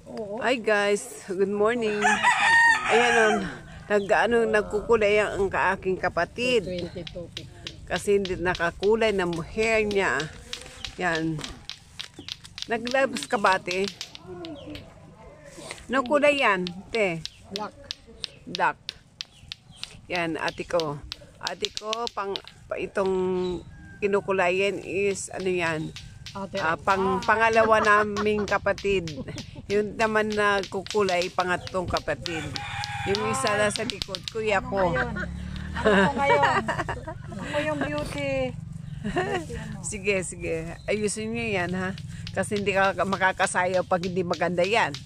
Hi guys, good morning. Ayan nagkukulay ang aking kapatid. Kasi hindi nakakulay ng hair niya. Yan. Naglabas ka ba, te? No kulay yan, te? Black. Yan, ate ko. Ate ko, itong kinukulayan is, ano yan? Pangalawa naming kapatid. Yung naman na kukulay, pangatlong kapatid. Yung isa na sa likod, kuya ko. Ako ngayon. Ako yung beauty. Sige. Ayusin niyo yan, ha? Kasi hindi ka makakasayaw pag hindi maganda yan.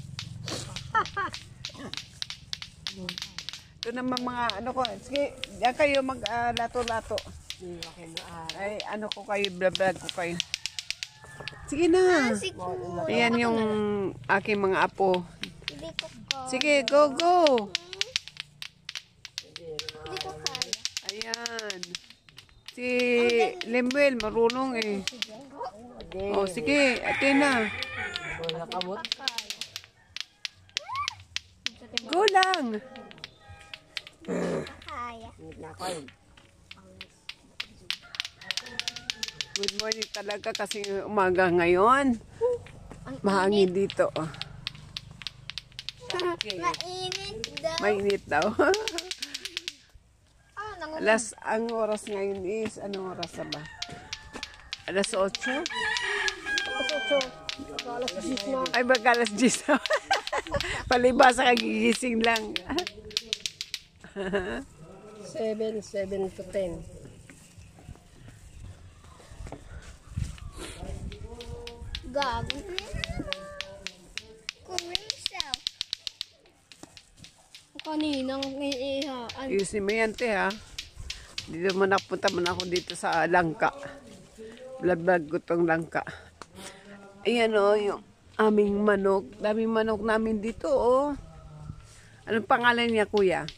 Ito naman mga, ano ko, sige, yan kayo mag-lato-lato. Ay, ano ko kayo, vlog ko kayo. Sige na. Ayan yung aking mga apo. Sige, go. Ayan. Si Lemuel, marunong eh. Oh, sige, ate na. Go lang. Good morning talaga kasi umaga ngayon. Mahangin dito. Mainit daw. Ang oras ngayon is, anong oras na ba? Alas 8? Ay, baga alas 10 na. Palibasa kagigising lang. 7 to 10. Gago. Kunin siya. Kaninang iihaan. Ayusin mo yan, te, ha? Dito man napunta man ako dito sa langka. Vlog ko tong langka. Ayan, o, yung aming manok. Daming manok namin dito, o. Anong pangalan niya, kuya?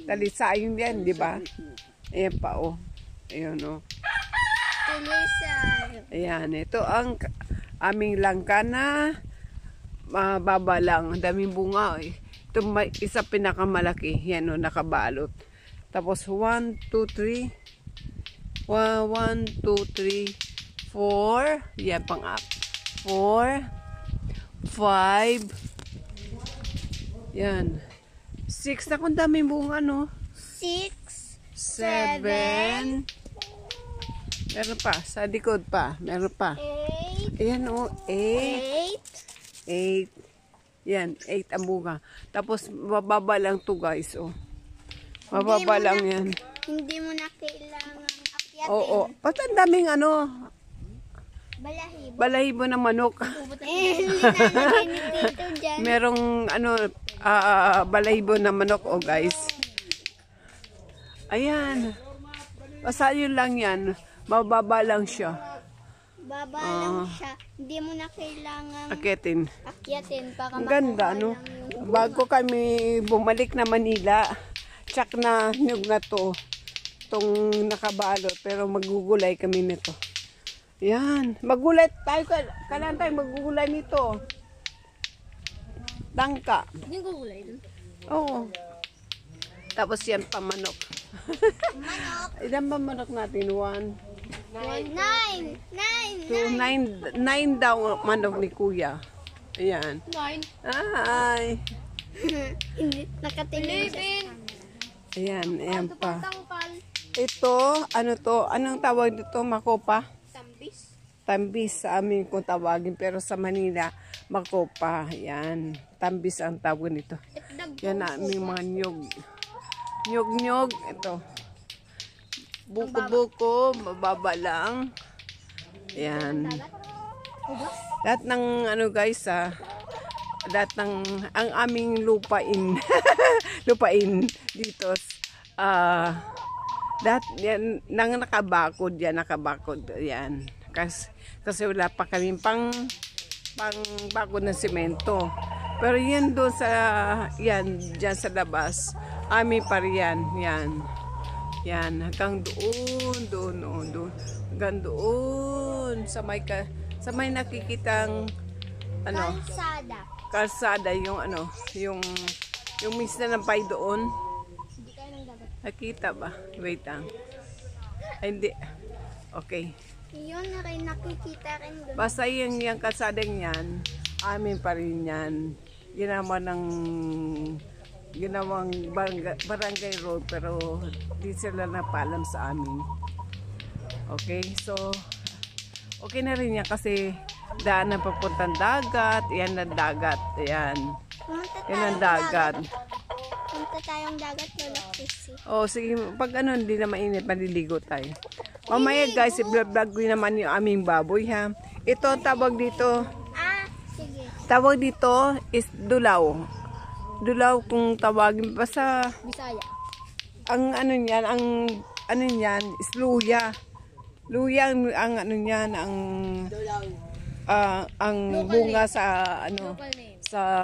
Talisayong yan, di ba? Ayan pa, o. Ayan, o. Ayan, ito ang aming langka na mababa lang. Daming bunga. Ito isa pinakamalaki. Yan o, nakabalot. Tapos 1, 2, 3. 1, 2, 3, 4. Yan pang up. 4, 5. Yan. 6 na kung daming bunga, no? 6, 7. Meron pa. Sa likod pa. Meron pa. 8. Ayan o. 8. 8. Yan. 8 ang bunga. Tapos, mababa lang to guys. Oh. Mababa lang yan. Hindi mo na kailangan akyatin. Oo. Ba't ang daming ano? Balahibo. Balahibo ng manok. Hindi na dito dyan. Merong ano, balahibo ng manok. Oh guys. Ayan. Basta yun lang yan. Mababa lang siya. Baba lang siya. Hindi mo na kailangan Akyatin. para Ang ganda, no? Bago kami bumalik na Manila, tsak na nyug na to. Itong nakabalot. Pero magugulay kami nito. Yan. Magulay tayo. Kailan tayo magugulay nito? Tangka. Hindi ko gulay dun. Oo. Tapos yan pa manok. Manok. Ilan ba manok natin? 1, 9. 2, 9 daw manok ni kuya. Ayan. 9. Ay. Hindi. Nakatingin siya. Ayan pa. Ito, ano to? Anong tawag dito? Makopa? Tambis. Tambis sa amin kung tawagin. Pero sa Manila, makopa. Ayan. Tambis ang tawag nito. Yan na aming mga nyog. Nyog. Ito. Buko-buko. Mababa lang. Ayan. Lahat ng ano guys lahat ng ang aming lupain. Lupain dito. Lahat yan nang nakabakod yan. Kasi wala pa kaming pang bakod ng semento. Pero yan doon diyan sa labas. Amin pa riyan. Yan, hanggang doon. Hanggang doon sa may nakikitang ano, Kalsada. kalsada, yung ano, yung miss na ng pay doon. Hindi kayo nang dagat. Nakita ba? Wait lang. Ay, hindi. Okay. Yun na rin, nakikita rin doon. Basta yung kalsadang yan, amin pa rin yan. Ginawang barangay road, pero di sila napaalam sa amin. Okay, so okay na rin yan kasi daan na papuntang dagat. Yan ang dagat. Yan. Yan ang dagat. Punta tayong dagat, Lola Chrissy. Oh, sige, pag ano, hindi na mainit, maliligo tayo. Mamaya guys, i-vlog ko naman yung aming baboy ha. Ito, tawag dito, Sige. tawag dito is dulaw. Dulaw kung tawagin, basta Bisaya. ang ano niyan, ano niyan, is luya. Luya ang ano niyan, ang bunga sa ano, sa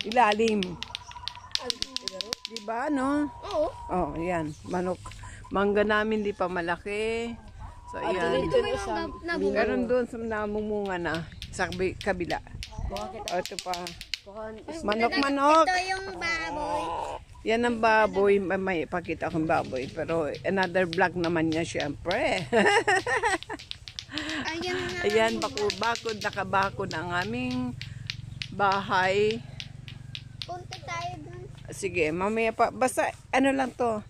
ilalim. Diba, no? Oo. Oh, yan, manok. Mangga namin di pa malaki. So, ayan. Meron doon sa namumunga na sa kabila. O, ito pa. Manok. Ito yung baboy. Yan ang baboy. May pakita akong baboy. Pero another vlog naman niya syempre. Ayun na. Ayan, bakod, nakabakod ang aming bahay. Punta tayo doon. Sige, mamaya pa. Basta, ano lang to.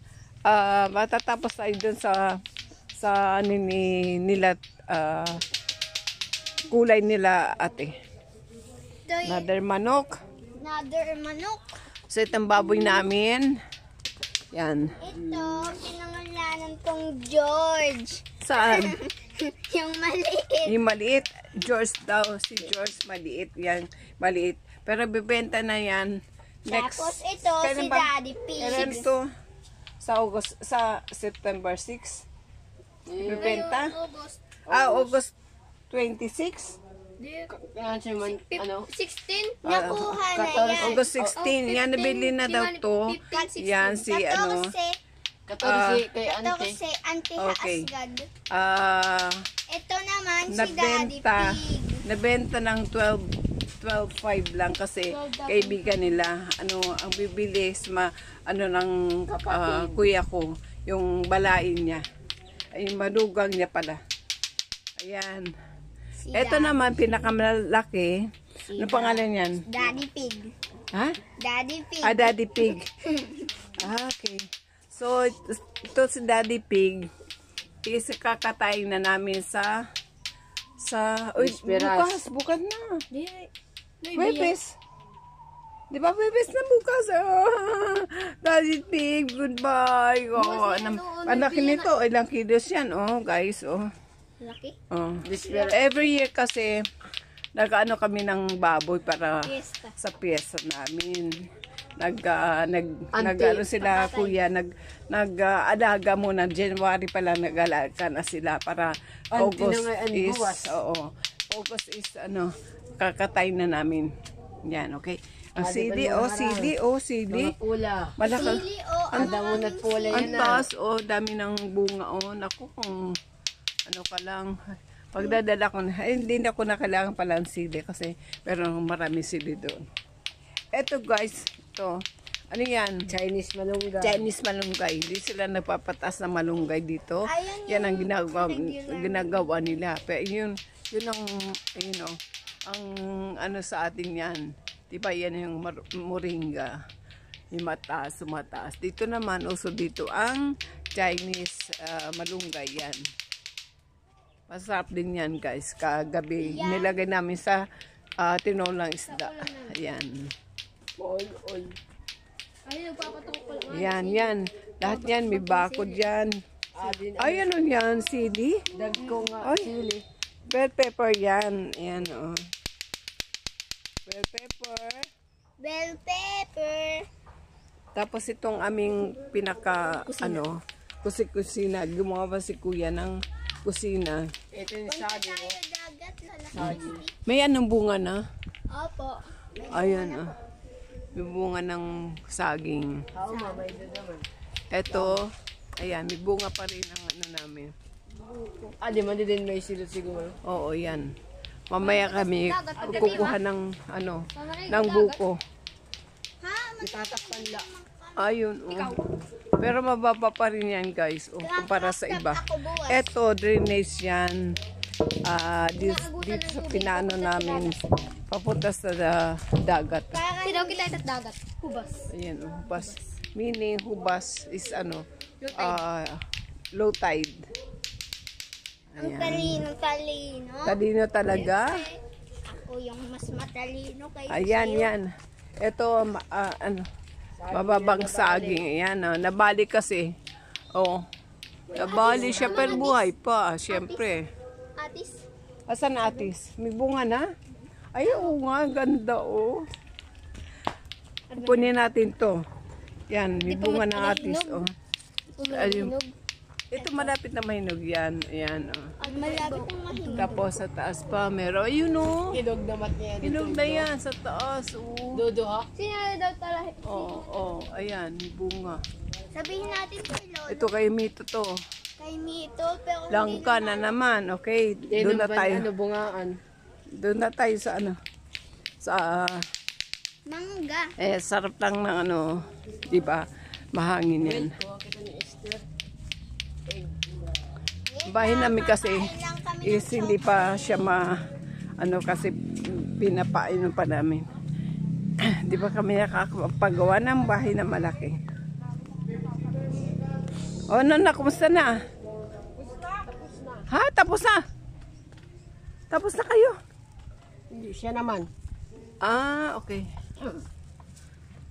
Matatapos tayo dun sa ano nila, kulay nila ate. Ito yung Another manok. another manok. So, itong baboy namin. Yan. Ito, pinangalanan kong George. Saan? Yung maliit. Yung maliit. George daw. Si George maliit. Yan, maliit. Pero bibenta na yan. Next. Tapos ito, Kailan si ba? Daddy Pig. Kailan ito? Sa September 6. Bibenta? August 26. 16? Nakuha na yan. August 16. Yan, nabili na daw to. Yan, si ano. 14 kay Auntie. 14, Auntie Okay. Haasgad. Ito naman si Daddy Nabenta. Pig. Nabenta ng 12.5 lang kasi kaibigan nila. Ano, ang bibilis, ano ng kuya ko, yung balain niya. Ay, madugang niya pala. Ayan. Si Ito naman, pinakamalaki. Ano pangalan yan? Daddy Pig. Ha? Daddy Pig. Daddy Pig. Okay. So, ito si Daddy Pig. Is kakatayin na namin uy, bukas na. Webes. Di ba webes na bukas? Daddy Pig, goodbye. Anak nito, ilang kilos yan, guys, Laki? Every year kasi, nag-ano kami ng baboy para Fiesta. sa piyesta namin. Nag-ano sila, kuya, nag-alaga muna. January pala nag-alaga na sila para August is, August is, kakatay na namin. Yan, okay. Ang sili, sili. Malaki. Sili o Ang taas, dami ng bunga, naku, kung ano ka lang, pagdadala ko na, hindi na ako na kailangan pala ng sili kasi meron marami sili doon. Eto guys, ito, ano yan? Chinese malunggay. Chinese malunggay. Hindi sila nagpapatas na malunggay dito. Ayan Yan ang regular. ginagawa nila. Pero yun ang, ang ano sa atin yan. Diba yan yung moringa. Yung mataas. Dito naman, uso dito ang Chinese malunggay yan. Masarap din yan guys. Kagabi, nilagay namin sa tinolang isda. Ayan. Yan. Lahat yan, may bakod yan. Ay, ano yan? Sili? Dagko nga sili. Bell pepper yan. Ayan, Bell pepper. Bell pepper. Tapos itong aming kusina. Gumawa pa si kuya ng kusina. Ito yung Punta sabi tayo ko. dagat, Lola Chrissy. May anong bunga na? Opo. Ayan, may bunga ng saging. May doon naman. Ito, ayan, may bunga pa rin ang ano namin. Di man din may silot siguro. Oo, yan. Mamaya kami kukuha ng ano, ng buko. Itatakpan lang. Ayun, oh. Pero mababa pa rin yan, guys. Oh, kumpara sa iba. Ako buwas. Eto, drainage yan. Dito sa pinano namin. Papunta sa dagat. Sino kita sa dagat? Hubas. Ayan, oh, hubas. Meaning, hubas is ano, low tide. Ang talino. Talino talaga. Ako yung mas matalino kay Ayan, yan. Ito, ano, mababang saging. Ayan, oh, nabali kasi. Oh, nabali siya pero buhay pa, syempre. Atis. Asan atis? May bunga na? Ay, oo nga, ganda, oh. Kunin natin to. Yan, may bunga ng atis, oh. Ayun. Ito malapit na mahinog yan. Ayan, oh. Ang malapit ang mahinog. Tapos sa taas pa, meron, ayun, oh. Hinog na mat niya. Hinog na yan sa taas, oh. Dodo ha? Sino daw talaga? Oh, ayan, may bunga. Sabihin natin kay Lolo. Ito kay Mito to. Kay Mito. Pero Langka na naman, okay. Doon na tayo. Ano, bungaan. Doon na tayo sa ano. Sa, mangga. sarap lang ng ano, di ba? Mahangin yan. Bahay namin kasi is hindi pa siya ano kasi pinapainom pa namin. Di ba kami nakakapagawa ng bahay na malaki? O ano na, kumusta na? Ha? Tapos na? Tapos na kayo? Hindi, siya naman. Ah, okay.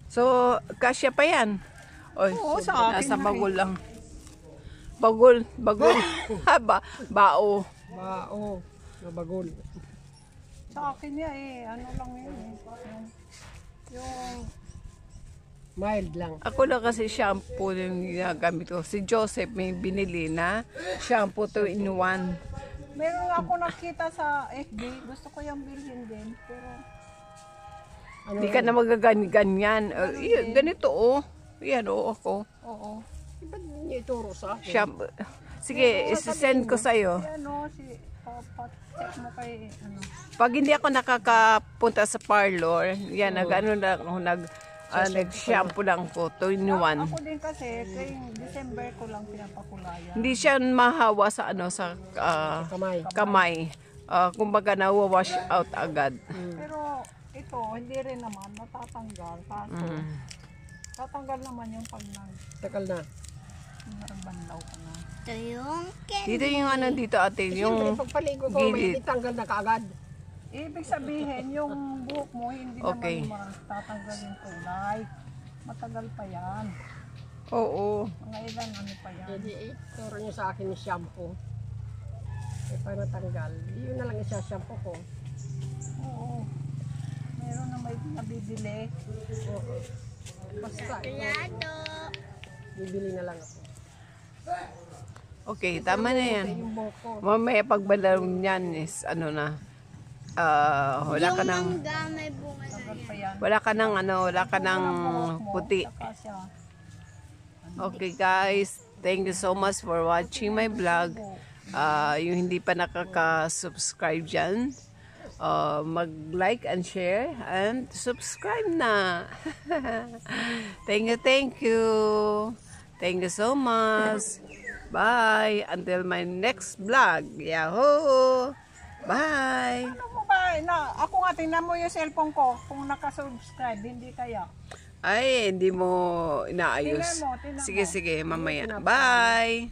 So, kasya pa yan? Oy, Oo, sa akin nasa na bagol lang. Bagol. Haba, bao. Bao. Nabagol. Sa akin niya ano lang yun yung Mild lang. Ako lang kasi shampoo yung ginagamit ko. Si Joseph may binili na shampoo 2-in-1. meron ako nakita sa FB, gusto ko yung bilhin din, pero Hindi ka na magaganyan. Ganito, oh. Yan, oh, ako. oo. Ba't niya ituro sa akin? Shampoo. Sige, isi-send ko sa'yo. Si check mo kay ano. Pag hindi ako nakakapunta sa parlor, yan, nag-ano lang ako, nag-shampoo lang ko, 2-in-1. Ako din kasi, kayong December ko lang pinapakulayan. Hindi siya mahawa sa ano, sa Kamay. kamay. Kumbaga, nawawash out agad. Pero ito, hindi rin naman natatanggal. Kaso, tatanggal naman yung pag Takal na. nagbanlaw ka na. Ito yung Dito yung ano dito ate, yung Siyempre, pagpaligo ko, may gilid. itanggal na kaagad. Ibig sabihin, yung buhok mo, hindi Okay. naman matatanggal yung kulay. Matagal pa yan. Oo. Mga ilan ano pa yan. Hindi, ituro niyo sa akin yung shampoo. Eh, para natanggal. Yun na lang isa-shampoo ko. Oo. Meron na may nabibili. Oo. Basta, plato. bibili na lang ako. Okay, tama na yan. Yung buhok ko. Mamaya pagbalaro niyan is ano na, wala ka ng, Mangga may bunga na yan. Pa yan. wala ka ng ano, wala ka ng puti. Saka siya. Okay guys, thank you so much for watching my vlog. Yung hindi pa nakaka-subscribe dyan, mag-like and share and subscribe na. Thank you. Thank you so much. Bye. Until my next vlog. Yahoo! Bye! Ano mo ba? Ako nga, tingnan mo yung cellphone ko. Kung nakasubscribe, hindi kaya. Ay, hindi mo inaayos. Tingnan mo. Sige, mamaya. Bye!